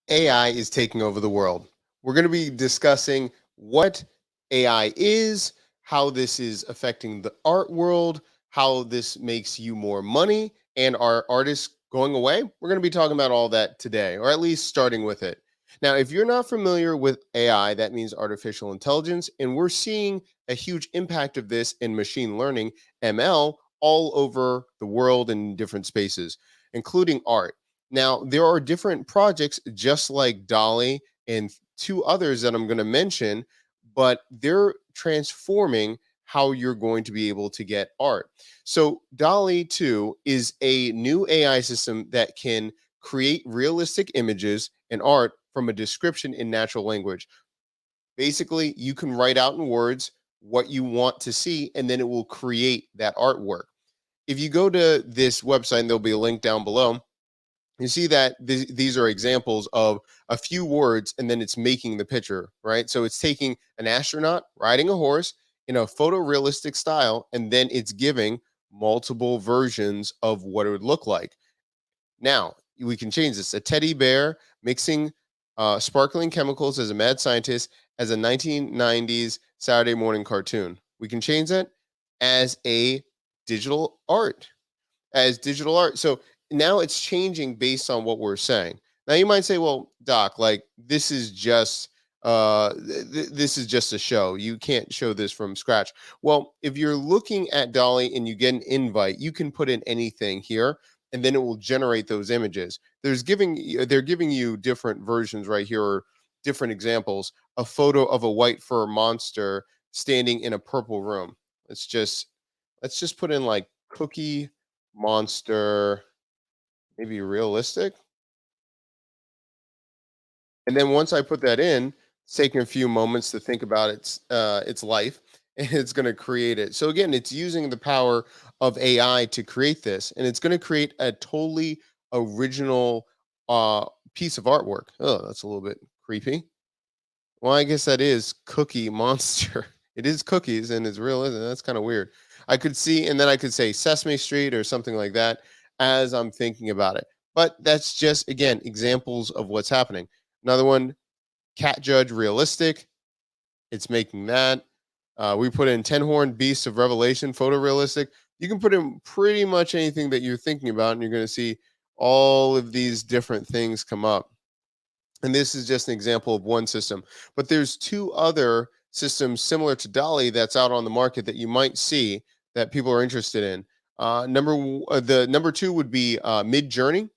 AI is taking over the world. We're going to be discussing what AI is, how this is affecting the art world, how this makes you more money, and are artists going away? We're going to be talking about all that today, or at least starting with it. Now, if you're not familiar with AI, that means artificial intelligence, and we're seeing a huge impact of this in machine learning, ML, all over the world in different spaces, including art. Now, there are different projects just like Dolly and two others that I'm going to mention, but they're transforming how you're going to be able to get art. So, Dolly 2 is a new AI system that can create realistic images and art from a description in natural language. Basically, you can write out in words what you want to see, and then it will create that artwork. If you go to this website, and there'll be a link down below, you see that these are examples of a few words and then it's making the picture, right? So it's taking an astronaut riding a horse in a photorealistic style and then it's giving multiple versions of what it would look like. Now, we can change this. A teddy bear mixing sparkling chemicals as a mad scientist as a 1990s Saturday morning cartoon. We can change that as a digital art so now it's changing based on what we're saying. Now you might say, well, Doc, like this is just a show. You can't show this from scratch. Well, if you're looking at Dolly and you get an invite, you can put in anything here and then it will generate those images. They're giving you different versions right here, or different examples. A photo of a white fur monster standing in a purple room. Let's just put in like cookie monster, maybe realistic. And then once I put that in, it's taking a few moments to think about its life, and it's going to create it. So again, it's using the power of AI to create this, and it's going to create a totally original piece of artwork. Oh, that's a little bit creepy. Well, I guess that is Cookie Monster. It is cookies and it's real, isn't it? That's kind of weird. I could see, and then I could say Sesame Street or something like that as I'm thinking about it. But that's just, again, examples of what's happening. Another one, Cat Judge Realistic. It's making that. We put in 10 horned beasts of Revelation, photorealistic. You can put in pretty much anything that you're thinking about, and you're going to see all of these different things come up. And this is just an example of one system, but there's two other systems similar to Dolly that's out on the market that you might see that people are interested in. The number two would be MidJourney,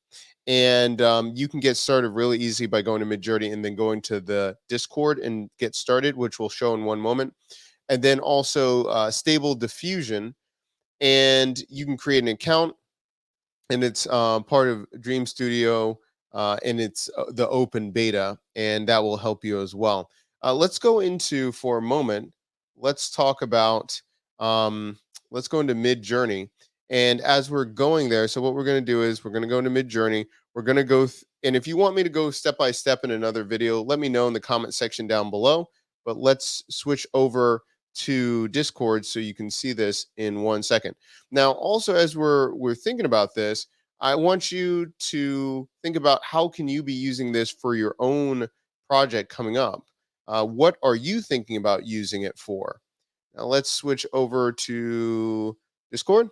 and you can get started really easy by going to MidJourney and then going to the Discord and get started, which we'll show in one moment. And then also Stable Diffusion, and you can create an account and it's part of Dream Studio, and it's the open beta, and that will help you as well. Let's go into for a moment. Let's talk about. Let's go into Mid Journey, and as we're going there, so what we're going to do is we're going to go into Mid Journey. We're going to go, and if you want me to go step by step in another video, let me know in the comment section down below. But let's switch over to Discord so you can see this in 1 second. Now, also as we're thinking about this, I want you to think about how can you be using this for your own project coming up. What are you thinking about using it for? Now let's switch over to Discord.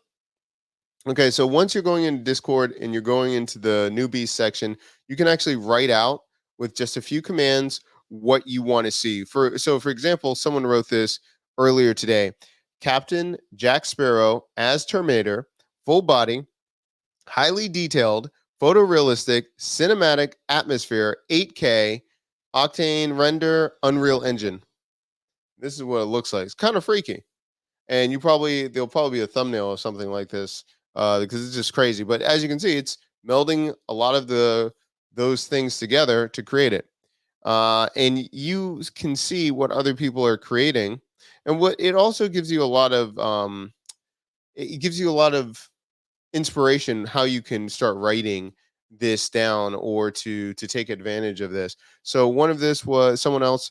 Okay, so once you're going into Discord and you're going into the newbies section, you can actually write out with just a few commands what you want to see. For example, someone wrote this earlier today. Captain Jack Sparrow as Terminator, full body, highly detailed, photorealistic, cinematic atmosphere, 8K, Octane render, Unreal Engine. This is what it looks like. It's kind of freaky, and there'll probably be a thumbnail or something like this because it's just crazy. But as you can see, it's melding a lot of those things together to create it, and you can see what other people are creating, and what it also gives you a lot of it gives you a lot of inspiration how you can start writing this down or to take advantage of this. So one of this was someone else,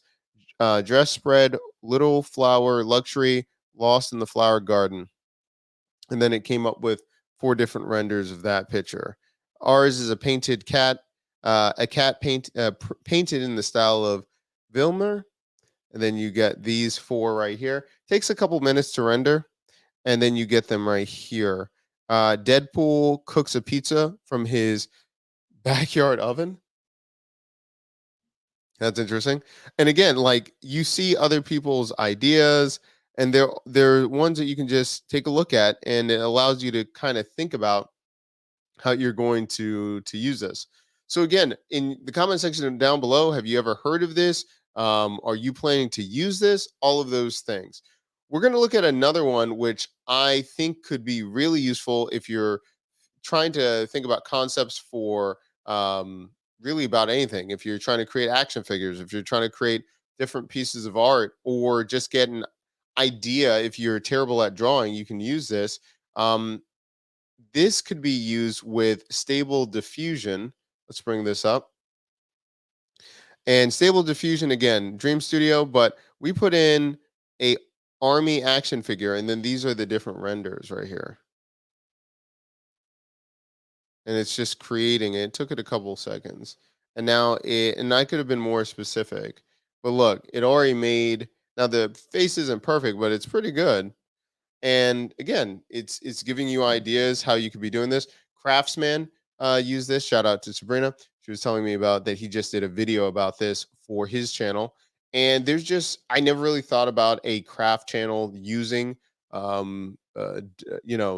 dress spread, little flower luxury, lost in the flower garden, and then it came up with four different renders of that picture. Ours is a painted cat, a cat painted in the style of Vilmer. And then you get these four right here. Takes a couple minutes to render, and then you get them right here. Deadpool cooks a pizza from his backyard oven. That's interesting. And again, like you see other people's ideas, and they're ones that you can just take a look at, and it allows you to kind of think about how you're going to use this. So again, in the comment section down below, have you ever heard of this? Are you planning to use this? All of those things. We're going to look at another one, which I think could be really useful if you're trying to think about concepts for really about anything. If you're trying to create action figures, if you're trying to create different pieces of art, or just get an idea, if you're terrible at drawing, you can use this. This could be used with stable diffusion. Let's bring this up. And stable diffusion, again, Dream Studio, but we put in a army action figure, and then these are the different renders right here. And it's just creating it. It took it a couple seconds. And now and I could have been more specific. But look, it already made, now the face isn't perfect, but it's pretty good. And again, it's giving you ideas how you could be doing this. Craftsman use this. Shout out to Sabrina. She was telling me about that he just did a video about this for his channel. And there's just, I never really thought about a craft channel using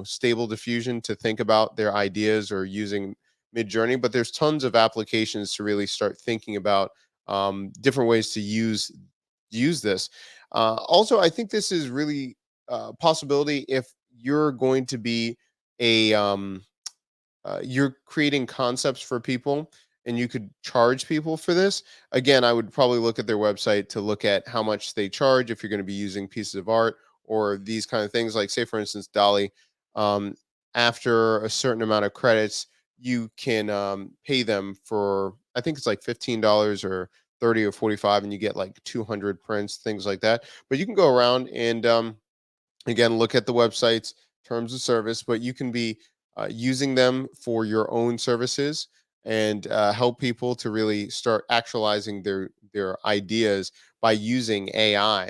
stable diffusion to think about their ideas, or using MidJourney, but there's tons of applications to really start thinking about different ways to use this. Also, I think this is really possibility if you're going to be a you're creating concepts for people, and you could charge people for this. Again, I would probably look at their website to look at how much they charge if you're going to be using pieces of art or these kind of things. Like, say for instance, Dolly, um, after a certain amount of credits, you can pay them for, I think it's like $15 or 30 or 45, and you get like 200 prints, things like that. But you can go around and again, look at the website's terms of service, but you can be using them for your own services, and help people to really start actualizing their ideas by using AI.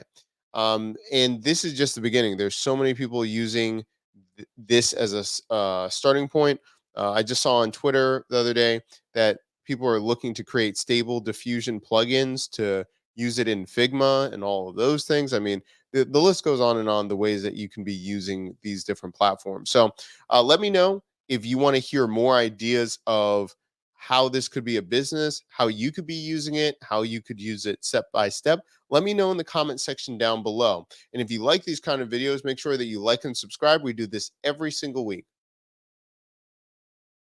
And this is just the beginning. There's so many people using this as a starting point. I just saw on Twitter the other day that people are looking to create stable diffusion plugins to use it in Figma and all of those things. I mean, the list goes on and on, the ways that you can be using these different platforms. So let me know if you want to hear more ideas of how this could be a business, how you could be using it, how you could use it step by step. Let me know in the comment section down below. And if you like these kind of videos, make sure that you like and subscribe. We do this every single week.